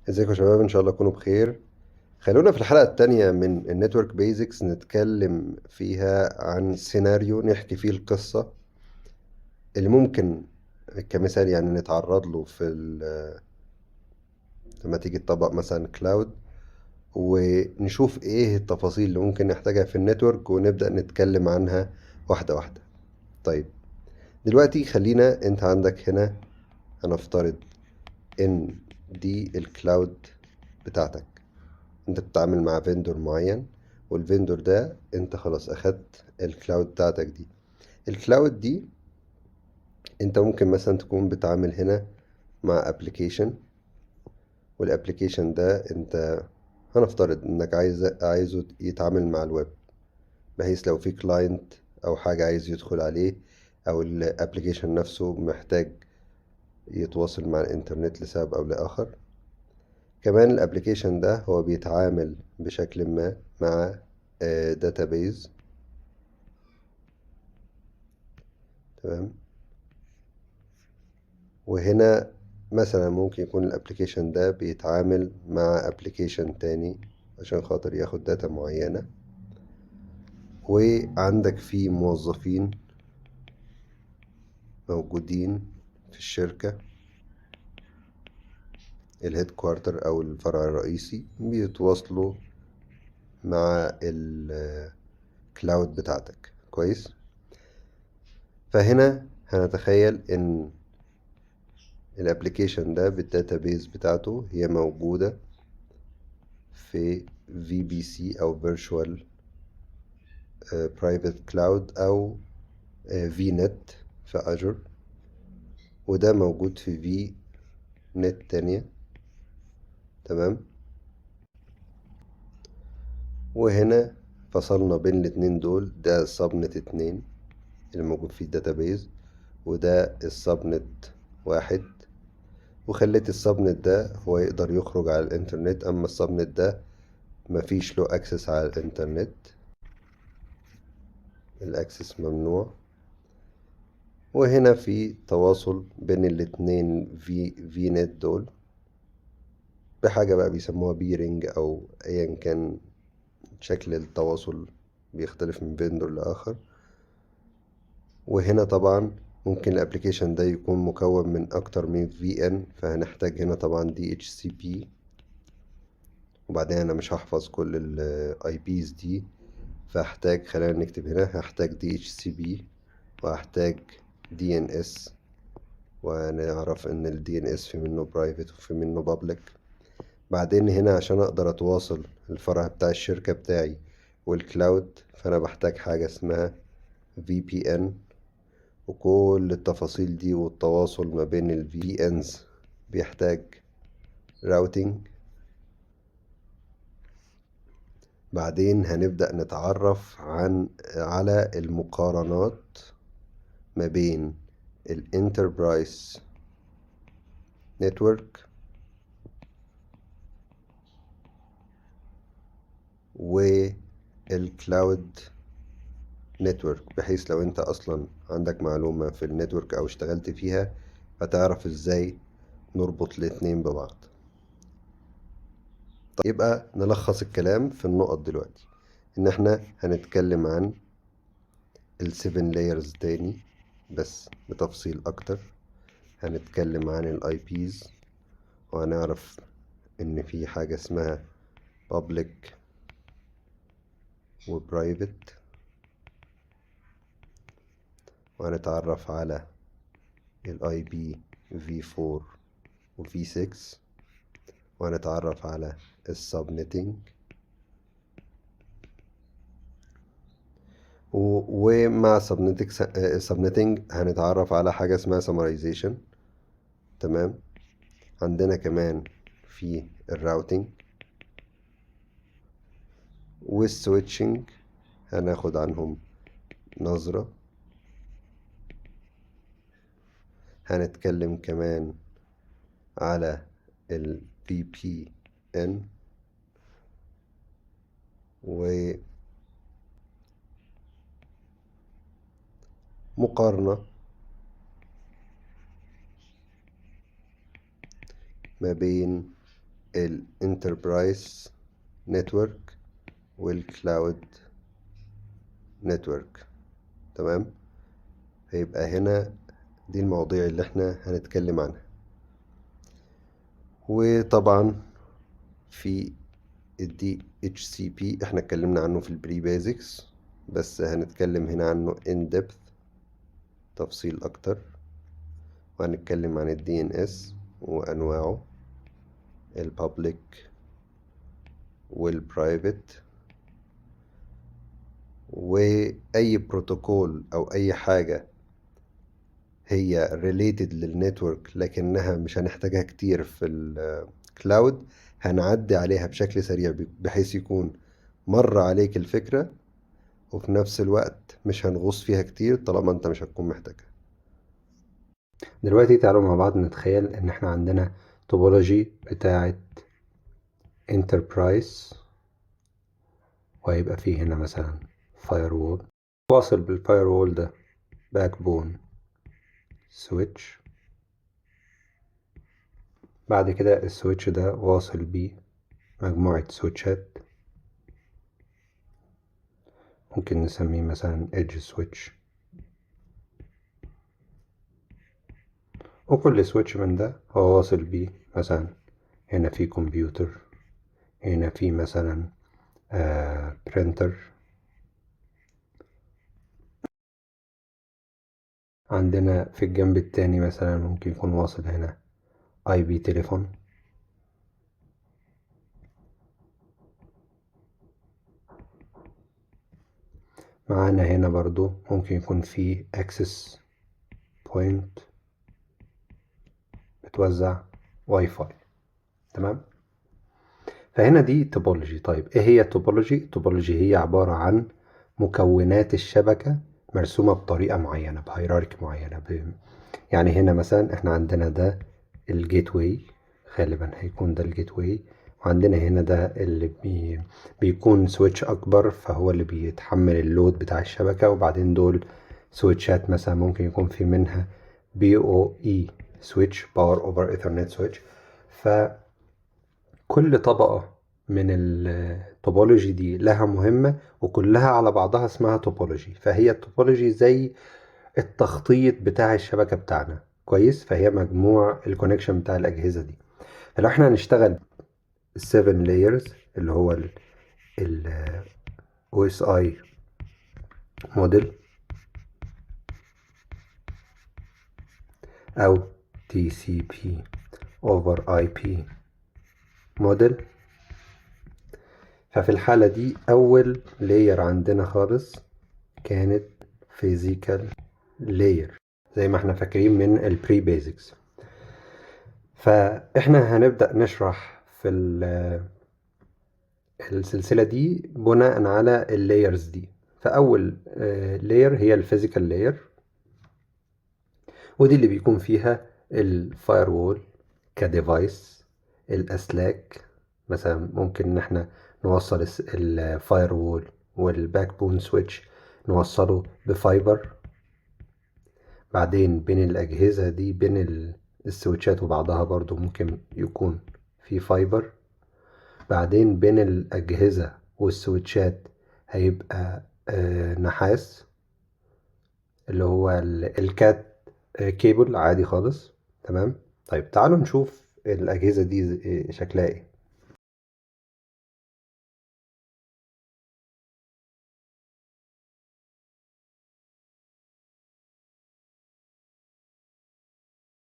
ازيكم يا شباب، ان شاء الله تكونوا بخير. خلونا في الحلقة التانية من النتورك بيزكس نتكلم فيها عن سيناريو نحكي فيه القصة اللي ممكن كمثال يعني نتعرض له لما تيجي تطبق مثلا كلاود، ونشوف ايه التفاصيل اللي ممكن نحتاجها في النتورك ونبدأ نتكلم عنها واحدة واحدة. طيب، دلوقتي خلينا انت عندك هنا، هنفترض ان دي الكلاود بتاعتك. انت بتتعامل مع فيندور معين، والفيندور ده انت خلاص اخدت الكلاود بتاعتك دي. الكلاود دي انت ممكن مثلا تكون بتعامل هنا مع ابلكيشن، والابلكيشن ده انت هنفترض انك عايزه يتعامل مع الويب، بحيث لو في كلاينت او حاجة عايز يدخل عليه، او الابلكيشن نفسه محتاج يتواصل مع الانترنت لسبب او لاخر. كمان الابلكيشن ده هو بيتعامل بشكل ما مع داتابيز. تمام. وهنا مثلا ممكن يكون الابليكيشن ده بيتعامل مع ابليكيشن تاني عشان خاطر ياخد داتا معينة، وعندك فيه موظفين موجودين في الشركة، الهيد كوارتر او الفرع الرئيسي، بيتواصلوا مع الكلاود بتاعتك. كويس. فهنا هنتخيل ان الابليكيشن ده بالداتابيز بتاعته هي موجودة في VPC او Virtual Private Cloud او في نت في اجر، وده موجود في في نت تانية. تمام. وهنا فصلنا بين الاتنين دول، ده السبنت 2 اللي موجود فيه الداتابيز، وده السبنت 1، وخليت السبنت ده هو يقدر يخرج على الانترنت، اما السبنت ده مفيش له اكسس على الانترنت، الاكسس ممنوع. وهنا في تواصل بين الاتنين في نت دول بحاجة بقى بيسموها بيرنج او ايا كان شكل التواصل، بيختلف من فيندور لآخر. وهنا طبعا ممكن الابليكيشن ده يكون مكون من اكتر من VN، فهنحتاج هنا طبعا DHCP. وبعدين انا مش هحفظ كل ال IPs دي، فهحتاج، خلينا نكتب هنا، هحتاج DHCP وهحتاج DNS، ونعرف ان ال DNS في منه private وفي منه public. بعدين هنا عشان اقدر اتواصل الفرع بتاع الشركة بتاعي والكلاود، فانا بحتاج حاجة اسمها VPN، وكل التفاصيل دي والتواصل ما بين ال VPNs بيحتاج راوتينج. بعدين هنبدأ نتعرف على المقارنات ما بين الانتربرايز نتورك والكلاود نتورك، بحيث لو انت اصلا عندك معلومة في النتورك او اشتغلت فيها فتعرف ازاي نربط الاتنين ببعض. طيب، يبقى نلخص الكلام في النقط دلوقتي، ان احنا هنتكلم عن السيفن لايرز تاني بس بتفصيل اكتر. هنتكلم عن الاي بيز، وهنعرف ان في حاجة اسمها public و private، وهنتعرف على الاي بي V4 و V6، وهنتعرف على السبنتنج، ومع سبنتنج هنتعرف على حاجة اسمها summarization. تمام. عندنا كمان في الراوتينج والسويتشنج، هناخد عنهم نظرة. هنتكلم كمان على ال VPN ومقارنة ما بين الانتربرايز نتورك والكلاود نتورك. تمام. هيبقى هنا دي المواضيع اللي احنا هنتكلم عنها. وطبعا في الدي اتش سي بي احنا اتكلمنا عنه في البري بيزكس، بس هنتكلم هنا عنه in depth تفصيل اكتر. وهنتكلم عن الدي ان اس وانواعه، البابليك والبرايفت، واي بروتوكول او اي حاجة هي related للنتورك لكنها مش هنحتاجها كتير في الكلاود هنعدي عليها بشكل سريع بحيث يكون مر عليك الفكرة، وفي نفس الوقت مش هنغوص فيها كتير طالما انت مش هتكون محتاجها. دلوقتي تعالوا مع بعض نتخيل ان احنا عندنا توبولوجي بتاعة انتربرايز، وهيبقى فيه هنا مثلا فايروول واصل بالفايروول ده باك بون سويتش، بعد كده السويتش ده واصل بيه مجموعة سويتشات ممكن نسميه مثلا ايدج سويتش، وكل سويتش من ده هو واصل بيه مثلا هنا في كمبيوتر، هنا في مثلا برينتر، عندنا في الجنب التاني مثلا ممكن يكون واصل هنا اي بي تليفون، معانا هنا برضو ممكن يكون في اكسس بوينت بتوزع واي فاي. تمام. فهنا دي توبولوجي. طيب ايه هي التوبولوجي؟ التوبولوجي هي عبارة عن مكونات الشبكة مرسومة بطريقة معينة، بهيراركي معينة. يعني هنا مثلا احنا عندنا ده الجيت واي، غالبا هيكون ده الجيت واي، وعندنا هنا ده اللي بيكون سويتش اكبر فهو اللي بيتحمل اللود بتاع الشبكة، وبعدين دول سويتشات مثلا ممكن يكون في منها بي او اي سويتش، باور اوفر ايثرنت سويتش. فكل طبقة من التوبولوجي دي لها مهمة، وكلها على بعضها اسمها توبولوجي. فهي التوبولوجي زي التخطيط بتاع الشبكة بتاعنا، كويس؟ فهي مجموع الكونكشن بتاع الأجهزة دي. فلو احنا هنشتغل 7 layers اللي هو ال OSI موديل أو TCP over IP موديل، ففي الحالة دي أول layer عندنا خالص كانت physical layer زي ما احنا فاكرين من البري بيزكس. فاحنا هنبدأ نشرح في السلسلة دي بناء على اللايرز دي. فأول لاير هي الفيزيكال لاير، ودي اللي بيكون فيها الفايروول كديفايس، الأسلاك مثلا ممكن إن احنا نوصل الفايروول والباك بون سويتش نوصله بفايبر، بعدين بين الأجهزة دي بين السويتشات وبعضها برضو ممكن يكون في فايبر، بعدين بين الأجهزة والسويتشات هيبقى نحاس اللي هو الكات كيبل عادي خالص. تمام. طيب تعالوا نشوف الأجهزة دي شكلها ايه.